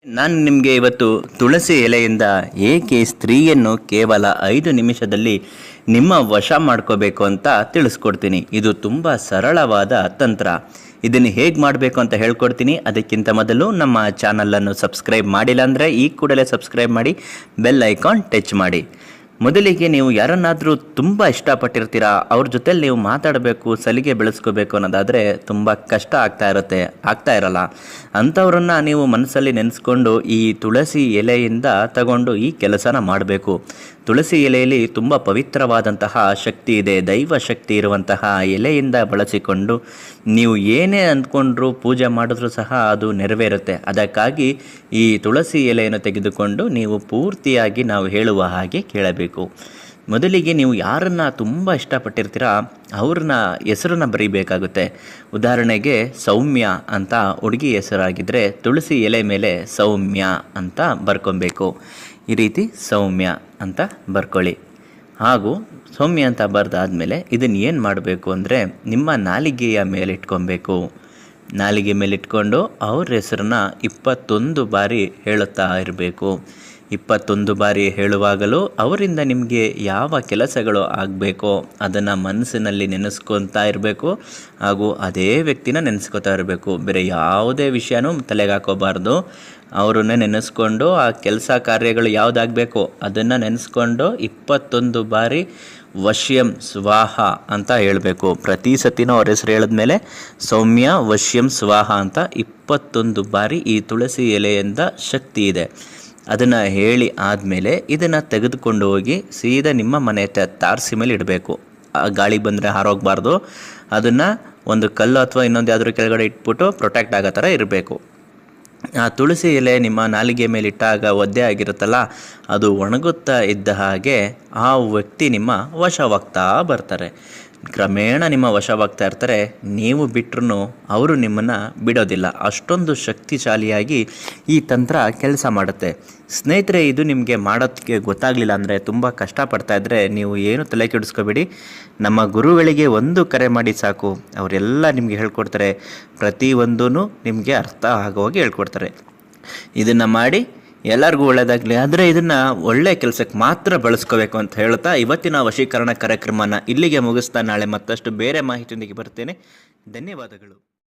ನಾನು ನಿಮಗೆ ಇವತ್ತು ತುಳಸಿ ಎಲೆಯಿಂದ ಏಕೆ ಸ್ತ್ರೀಯನ್ನು ಕೇವಲ 5 ನಿಮಿಷದಲ್ಲಿ ನಿಮ್ಮ ವಶ ಮಾಡ್ಕೋಬೇಕು ಅಂತ ತಿಳಿಸ್ಕೊಡ್ತೀನಿ. ಇದು ತುಂಬ ಸರಳವಾದ ತಂತ್ರ. ಇದನ್ನು ಹೇಗೆ ಮಾಡಬೇಕು ಅಂತ ಹೇಳ್ಕೊಡ್ತೀನಿ. ಅದಕ್ಕಿಂತ ಮೊದಲು ನಮ್ಮ ಚಾನಲನ್ನು ಸಬ್ಸ್ಕ್ರೈಬ್ ಮಾಡಿಲ್ಲ ಅಂದರೆ ಈ ಕೂಡಲೇ ಸಬ್ಸ್ಕ್ರೈಬ್ ಮಾಡಿ, ಬೆಲ್ ಐಕಾನ್ ಟಚ್ ಮಾಡಿ. ಮೊದಲಿಗೆ ನೀವು ಯಾರನ್ನಾದರೂ ತುಂಬ ಇಷ್ಟಪಟ್ಟಿರ್ತೀರಾ, ಅವ್ರ ಜೊತೆಲಿ ನೀವು ಮಾತಾಡಬೇಕು, ಸಲಿಗೆ ಬೆಳೆಸ್ಕೋಬೇಕು ಅನ್ನೋದಾದರೆ ತುಂಬ ಕಷ್ಟ ಆಗ್ತಾ ಇರಲ್ಲ. ಅಂಥವ್ರನ್ನ ನೀವು ಮನಸ್ಸಲ್ಲಿ ನೆನೆಸ್ಕೊಂಡು ಈ ತುಳಸಿ ಎಲೆಯಿಂದ ತಗೊಂಡು ಈ ಕೆಲಸನ ಮಾಡಬೇಕು. ತುಳಸಿ ಎಲೆಯಲ್ಲಿ ತುಂಬ ಪವಿತ್ರವಾದಂತಹ ಶಕ್ತಿ ಇದೆ, ದೈವ ಶಕ್ತಿ ಇರುವಂತಹ ಎಲೆಯಿಂದ ಬಳಸಿಕೊಂಡು ನೀವು ಏನೇ ಅಂದ್ಕೊಂಡ್ರೂ ಪೂಜೆ ಮಾಡಿದ್ರೂ ಸಹ ಅದು ನೆರವೇರುತ್ತೆ. ಅದಕ್ಕಾಗಿ ಈ ತುಳಸಿ ಎಲೆಯನ್ನು ತೆಗೆದುಕೊಂಡು ನೀವು ಪೂರ್ತಿಯಾಗಿ ನಾವು ಹೇಳುವ ಹಾಗೆ ಕೇಳಬೇಕು. ಮೊದಲಿಗೆ ನೀವು ಯಾರನ್ನು ತುಂಬ ಇಷ್ಟಪಟ್ಟಿರ್ತೀರಾ ಅವ್ರನ್ನ ಹೆಸರನ್ನು ಬರೀಬೇಕಾಗುತ್ತೆ. ಉದಾಹರಣೆಗೆ ಸೌಮ್ಯ ಅಂತ ಹುಡುಗಿ ಹೆಸರಾಗಿದ್ದರೆ ತುಳಸಿ ಎಲೆ ಮೇಲೆ ಸೌಮ್ಯ ಅಂತ ಬರ್ಕೊಬೇಕು. ಈ ರೀತಿ ಸೌಮ್ಯ ಅಂತ ಬರ್ಕೊಳ್ಳಿ. ಹಾಗೂ ಸೌಮ್ಯ ಅಂತ ಬರೆದಾದ್ಮೇಲೆ ಇದನ್ನು ಏನು ಮಾಡಬೇಕು ಅಂದರೆ ನಿಮ್ಮ ನಾಲಿಗೆಯ ಮೇಲೆ ಇಟ್ಕೊಬೇಕು. ನಾಲಿಗೆ ಮೇಲೆ ಇಟ್ಕೊಂಡು ಅವ್ರ ಹೆಸರನ್ನ 21 ಬಾರಿ ಹೇಳುತ್ತಾ ಇರಬೇಕು. 21 ಬಾರಿ ಹೇಳುವಾಗಲೂ ಅವರಿಂದ ನಿಮಗೆ ಯಾವ ಕೆಲಸಗಳು ಆಗಬೇಕೋ ಅದನ್ನು ಮನಸ್ಸಿನಲ್ಲಿ ನೆನೆಸ್ಕೊತಾ ಇರಬೇಕು. ಹಾಗೂ ಅದೇ ವ್ಯಕ್ತಿನ ನೆನೆಸ್ಕೊತಾ ಇರಬೇಕು. ಬೇರೆ ಯಾವುದೇ ವಿಷಯನೂ ತಲೆಗೆ ಹಾಕೋಬಾರ್ದು. ಅವರನ್ನೇ ನೆನೆಸ್ಕೊಂಡು ಆ ಕೆಲಸ ಕಾರ್ಯಗಳು ಯಾವುದಾಗಬೇಕು ಅದನ್ನು ನೆನೆಸ್ಕೊಂಡು 21 ಬಾರಿ ವಶ್ಯಂ ಸ್ವಾಹ ಅಂತ ಹೇಳಬೇಕು. ಪ್ರತಿ ಸತಿನೂ ಅವ್ರ ಹೆಸರು ಹೇಳಿದ್ಮೇಲೆ ಸೌಮ್ಯ ವಶ್ಯಂ ಸ್ವಾಹ ಅಂತ 21 ಬಾರಿ ಈ ತುಳಸಿ ಎಲೆಯಿಂದ ಶಕ್ತಿ ಇದೆ ಅದನ್ನು ಹೇಳಿ ಆದಮೇಲೆ ಇದನ್ನು ತೆಗೆದುಕೊಂಡು ಹೋಗಿ ಸೀದಾ ನಿಮ್ಮ ಮನೆ ತಾರಸಿ ಮೇಲೆ ಇಡಬೇಕು. ಗಾಳಿ ಬಂದರೆ ಹಾರೋಗಬಾರ್ದು. ಅದನ್ನು ಒಂದು ಕಲ್ಲು ಅಥವಾ ಇನ್ನೊಂದು ಯಾವುದ್ರ ಕೆಳಗಡೆ ಇಟ್ಬಿಟ್ಟು ಪ್ರೊಟೆಕ್ಟ್ ಆಗೋ ಥರ ಇರಬೇಕು. ಆ ತುಳಸಿ ಎಲೆ ನಿಮ್ಮ ನಾಲಿಗೆ ಮೇಲೆ ಇಟ್ಟಾಗ ಒದ್ದೆ ಆಗಿರುತ್ತಲ್ಲ, ಅದು ಒಣಗುತ್ತಾ ಇದ್ದ ಹಾಗೆ ಆ ವ್ಯಕ್ತಿ ನಿಮ್ಮ ವಶವಾಗ್ತಾ ಬರ್ತಾರೆ. ಕ್ರಮೇಣ ನಿಮ್ಮ ವಶವಾಗ್ತಾ ಇರ್ತಾರೆ. ನೀವು ಬಿಟ್ಟರು ಅವರು ನಿಮ್ಮನ್ನು ಬಿಡೋದಿಲ್ಲ. ಅಷ್ಟೊಂದು ಶಕ್ತಿಶಾಲಿಯಾಗಿ ಈ ತಂತ್ರ ಕೆಲಸ ಮಾಡುತ್ತೆ. ಸ್ನೇಹಿತರೆ, ಇದು ನಿಮಗೆ ಮಾಡೋದಕ್ಕೆ ಗೊತ್ತಾಗಲಿಲ್ಲ ಅಂದರೆ, ತುಂಬ ಕಷ್ಟಪಡ್ತಾ ಇದ್ದರೆ ನೀವು ಏನು ತಲೆ ಕೆಡಿಸ್ಕೋಬೇಡಿ. ನಮ್ಮ ಗುರುಗಳಿಗೆ ಒಂದು ಕರೆ ಮಾಡಿ ಸಾಕು, ಅವರೆಲ್ಲ ನಿಮಗೆ ಹೇಳ್ಕೊಡ್ತಾರೆ. ಪ್ರತಿಯೊಂದೂ ನಿಮಗೆ ಅರ್ಥ ಆಗೋವಾಗಿ ಹೇಳ್ಕೊಡ್ತಾರೆ. ಇದನ್ನು ಮಾಡಿ ಎಲ್ಲರಿಗೂ ಒಳ್ಳೆಯದಾಗಲಿ. ಆದರೆ ಇದನ್ನು ಒಳ್ಳೆಯ ಕೆಲಸಕ್ಕೆ ಮಾತ್ರ ಬಳಸ್ಕೋಬೇಕು ಅಂತ ಹೇಳ್ತಾ ಇವತ್ತಿನ ವಶೀಕರಣ ಕಾರ್ಯಕ್ರಮನ ಇಲ್ಲಿಗೆ ಮುಗಿಸ್ತಾ ನಾಳೆ ಮತ್ತಷ್ಟು ಬೇರೆ ಮಾಹಿತಿಯೊಂದಿಗೆ ಬರ್ತೇನೆ. ಧನ್ಯವಾದಗಳು.